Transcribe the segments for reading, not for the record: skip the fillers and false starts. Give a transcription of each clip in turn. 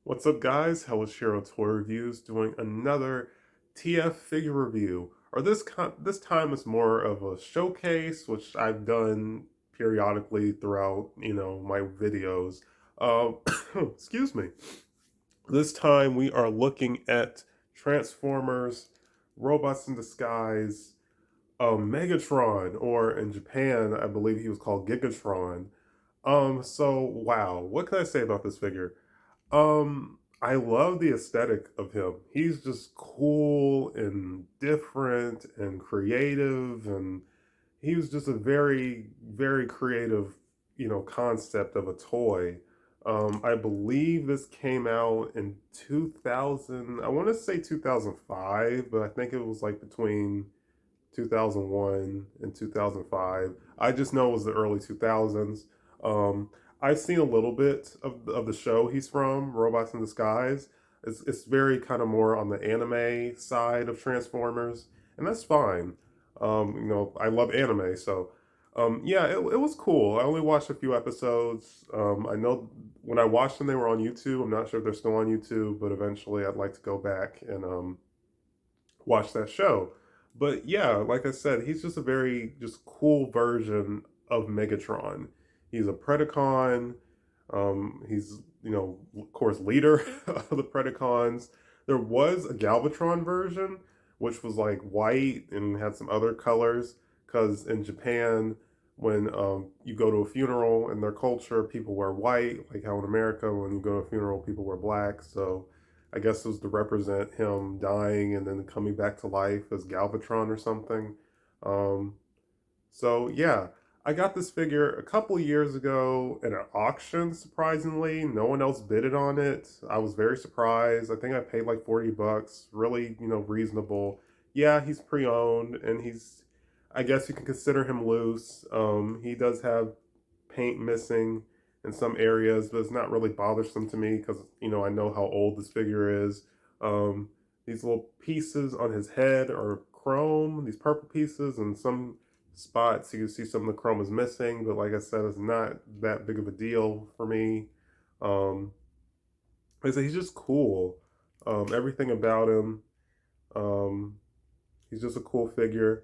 What's up, guys? Hellish Hero Toy Reviews doing another TF figure review. Or this time is more of a showcase, which I've done periodically throughout, my videos. Um, excuse me. This time we are looking at Transformers, Robots in Disguise, Megatron, or in Japan, I believe he was called Gigatron. So wow, what can I say about this figure? I love the aesthetic of him. He's just cool and different and creative, and he was just a very, very creative, concept of a toy. I believe this came out in 2000. I want to say 2005, but I think it was like between 2001 and 2005. I just know it was the early 2000s. Um, I've seen a little bit of the show he's from, Robots in Disguise. It's very kind of more on the anime side of Transformers, and that's fine. I love anime, so yeah, it was cool. I only watched a few episodes. I know when I watched them, they were on YouTube. I'm not sure if they're still on YouTube, but eventually I'd like to go back and watch that show. But yeah, like I said, he's just a very just cool version of Megatron. He's a Predacon. He's of course leader of the Predacons. There was a Galvatron version, which was like white and had some other colors. Because in Japan, when you go to a funeral in their culture, people wear white. Like how in America, when you go to a funeral, people wear black. So I guess it was to represent him dying and then coming back to life as Galvatron or something. Um, so yeah, I got this figure a couple years ago at an auction. Surprisingly, no one else bidded on it. I was very surprised. I think I paid like $40. Really, reasonable. Yeah, he's pre-owned and he's. I guess you can consider him loose. He does have paint missing in some areas, but it's not really bothersome to me because I know how old this figure is. Um, these little pieces on his head are chrome. These purple pieces, and some spots you can see some of the chrome is missing. But like I said, it's not that big of a deal for me. Um, like I said, he's just cool. Everything about him. Um, he's just a cool figure.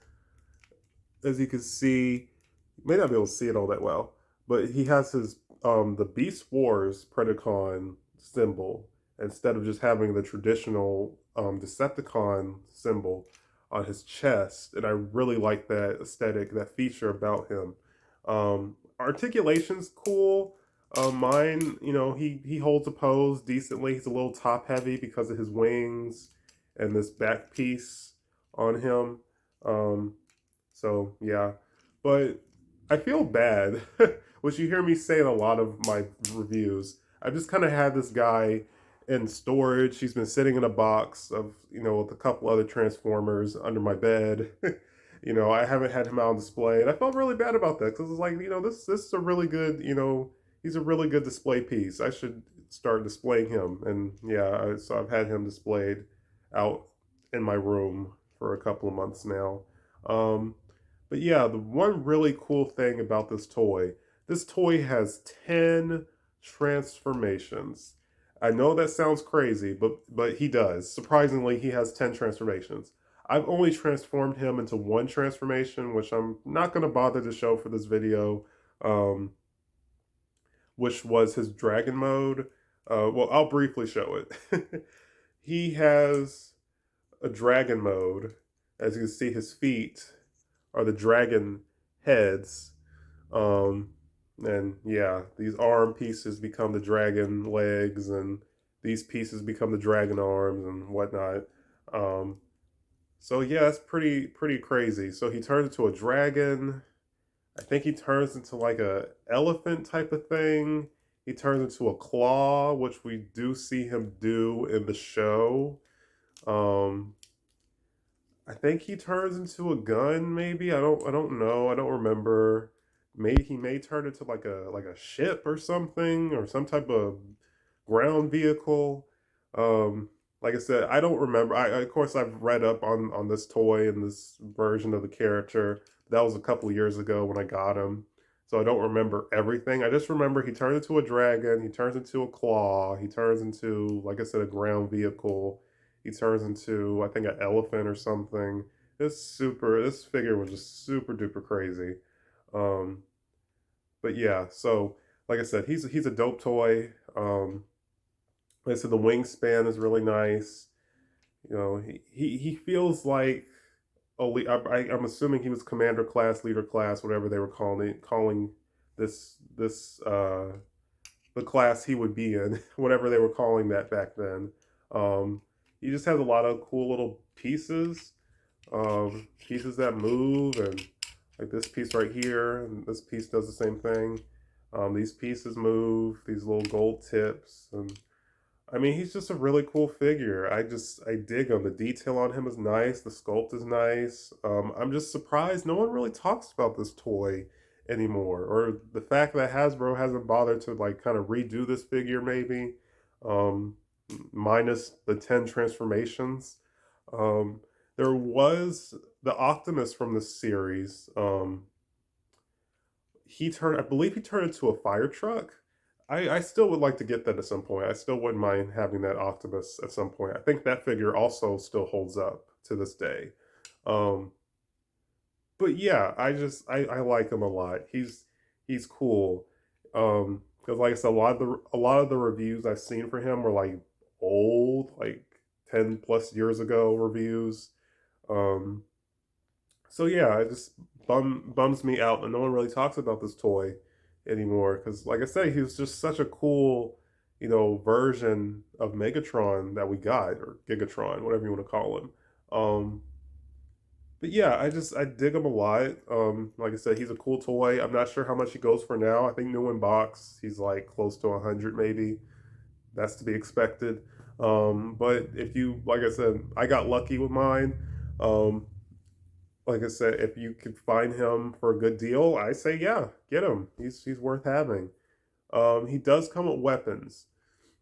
As you can see, you may not be able to see it all that well, but he has his the Beast Wars Predacon symbol instead of just having the traditional Decepticon symbol on his chest, and I really like that aesthetic, that feature about him. Articulation's cool. Mine, he holds a pose decently. He's a little top heavy because of his wings and this back piece on him. Um, so yeah, but I feel bad, which you hear me say in a lot of my reviews. I just kind of had this guy in storage. He's been sitting in a box of with a couple other Transformers under my bed. I haven't had him out on display, and I felt really bad about that because it's like this is a really good he's a really good display piece. I should start displaying him, and yeah, so I've had him displayed out in my room for a couple of months now. Um, but yeah, the one really cool thing about this toy has 10 transformations. I know that sounds crazy, but he does. Surprisingly, he has 10 transformations. I've only transformed him into one transformation, which I'm not going to bother to show for this video, um, which was his dragon mode. Well, I'll briefly show it. He has a dragon mode. As you can see, his feet are the dragon heads. Um, and yeah, these arm pieces become the dragon legs, and these pieces become the dragon arms and whatnot. Um, so yeah, it's pretty crazy. So he turns into a dragon. I think he turns into like a elephant type of thing. He turns into a claw, which we do see him do in the show. Um, I think he turns into a gun. Maybe I don't know. I don't remember. Maybe he may turn into like a ship or something or some type of ground vehicle. Um, like I said, I don't remember. Of course I've read up on this toy and this version of the character. That was a couple of years ago when I got him. so I don't remember everything. I just remember he turns into a dragon, he turns into a claw, he turns into, like I said, a ground vehicle. He turns into, I think, an elephant or something. This figure was just super duper crazy. Um, but yeah, so like I said, he's a dope toy. Like I said, the wingspan is really nice. You know, he feels like I'm assuming he was commander class, leader class, whatever they were calling this the class he would be in, whatever they were calling that back then. Um, he just has a lot of cool little pieces, pieces that move, and like this piece right here, and this piece does the same thing. These pieces move, these little gold tips, and I mean, he's just a really cool figure. I dig him. The detail on him is nice. The sculpt is nice. I'm just surprised no one really talks about this toy anymore, or the fact that Hasbro hasn't bothered to like kind of redo this figure, maybe, um, minus the 10 transformations. Um, there was the Optimus from this series. I believe he turned into a fire truck. I still would like to get that at some point. I still wouldn't mind having that Optimus at some point. I think that figure also still holds up to this day. Um, but yeah, I like him a lot. He's cool. Because like I said, a lot of the reviews I've seen for him were like old, like 10 plus years ago reviews. Um, so yeah, it just bums me out, and no one really talks about this toy anymore. Because, like I say, he was just such a cool, version of Megatron that we got, or Gigatron, whatever you want to call him. Um, but yeah, I dig him a lot. Like I said, he's a cool toy. I'm not sure how much he goes for now. I think new in box, he's like close to 100 maybe. That's to be expected. But if you, like I said, I got lucky with mine. Um, like I said, if you could find him for a good deal, I say yeah, get him. He's worth having. He does come with weapons,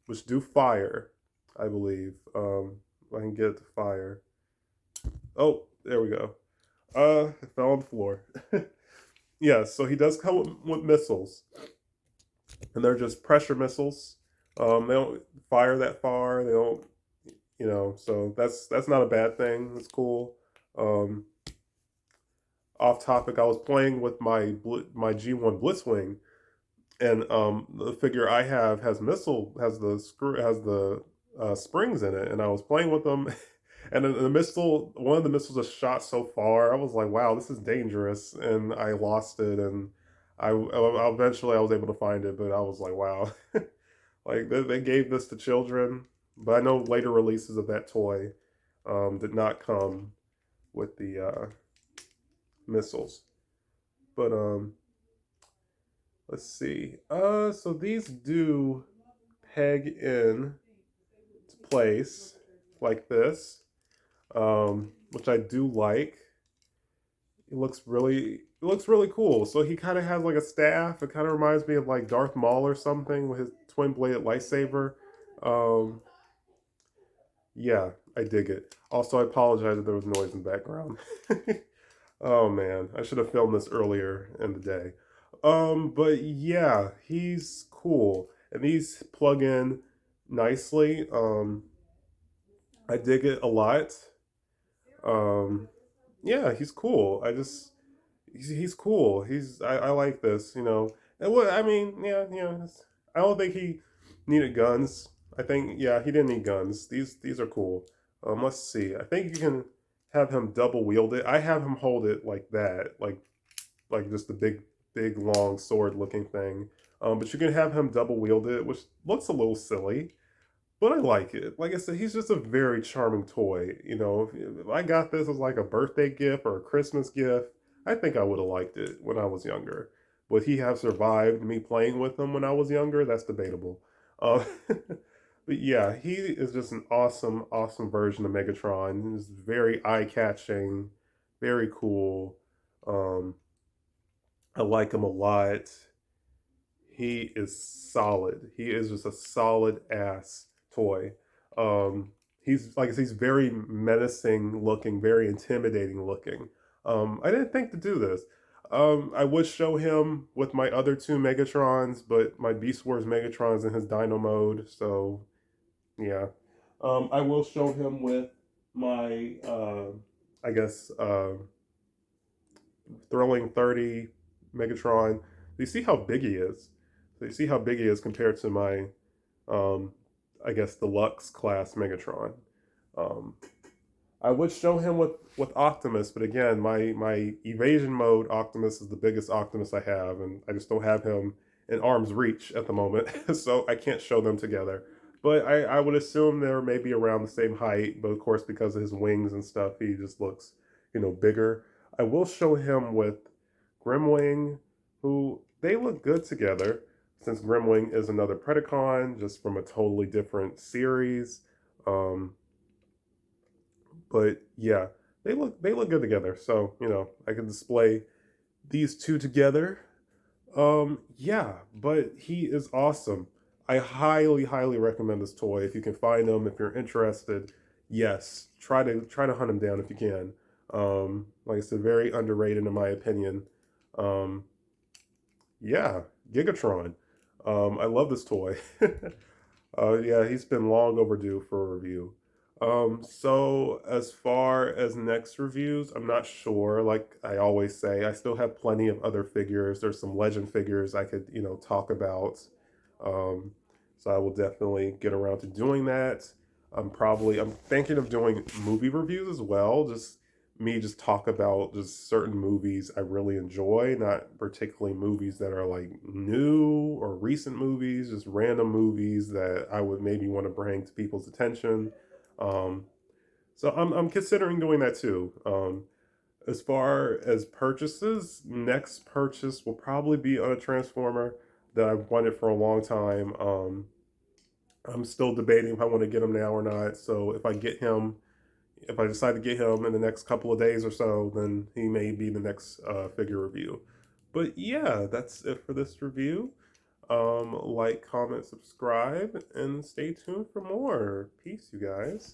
which do fire, I believe. If I can get it to fire. Oh, there we go. It fell on the floor. Yeah, so he does come with missiles, and they're just pressure missiles. They don't fire that far. They don't, so that's not a bad thing. It's cool. Um, Off topic, I was playing with my G1 Blitzwing, and the figure I have has the springs in it, and I was playing with them, and one of the missiles just shot so far. I was like, wow, this is dangerous, and I lost it, and eventually I was able to find it, but I was like, wow, like they gave this to children, but I know later releases of that toy did not come with the missiles, but let's see. So these do peg in to place like this, which I do like. It looks really cool. So he kind of has like a staff. It kind of reminds me of like Darth Maul or something with his twin bladed lightsaber. Um, yeah, I dig it. Also, I apologize if there was noise in the background. Oh man, I should have filmed this earlier in the day. But yeah, he's cool, and these plug in nicely. I dig it a lot. Um, yeah, he's cool. He's cool. I like this. And what I mean, yeah. I don't think he needed guns. I think yeah, he didn't need guns. These are cool. Let's see. I think you can have him double wield it. I have him hold it like that, like just the big long sword looking thing. But you can have him double wield it, which looks a little silly, but I like it. Like I said, he's just a very charming toy. If I got this as like a birthday gift or a Christmas gift, I think I would have liked it when I was younger. Would he have survived me playing with him when I was younger? That's debatable. But yeah, he is just an awesome version of Megatron. He's very eye catching, very cool. Um, I like him a lot. He is solid. He is just a solid ass toy. He's like I said, he's very menacing looking, very intimidating looking. I didn't think to do this. I would show him with my other two Megatrons, but my Beast Wars Megatron's in his Dino mode, so yeah. I will show him with my, I guess, Thrilling 30 Megatron. You see how big he is. So you see how big he is compared to my, um, I guess, deluxe class Megatron. Um, I would show him with Optimus, but again, my evasion mode Optimus is the biggest Optimus I have, and I just don't have him in arm's reach at the moment, so I can't show them together. But I would assume they're maybe around the same height, but of course because of his wings and stuff, he just looks, bigger. I will show him with Grimwing, who they look good together, since Grimwing is another Predacon, just from a totally different series. Um, but yeah, they look good together. So I can display these two together. Yeah, but he is awesome. I highly, highly recommend this toy if you can find him. If you're interested, yes, try to hunt him down if you can. Like I said, very underrated in my opinion. Um, yeah, Gigatron. I love this toy. Yeah, he's been long overdue for a review. So as far as next reviews, I'm not sure. Like I always say, I still have plenty of other figures. There's some legend figures I could, talk about. Um, so I will definitely get around to doing that. I'm thinking of doing movie reviews as well. Just talk about just certain movies I really enjoy, not particularly movies that are like new or recent movies, just random movies that I would maybe want to bring to people's attention. Um, so I'm considering doing that too. As far as purchases, next purchase will probably be on a Transformer that I've wanted for a long time. I'm still debating if I want to get him now or not. So if I decide to get him in the next couple of days or so, then he may be the next figure review. But yeah, that's it for this review. Like, comment, subscribe, and stay tuned for more. Peace, you guys.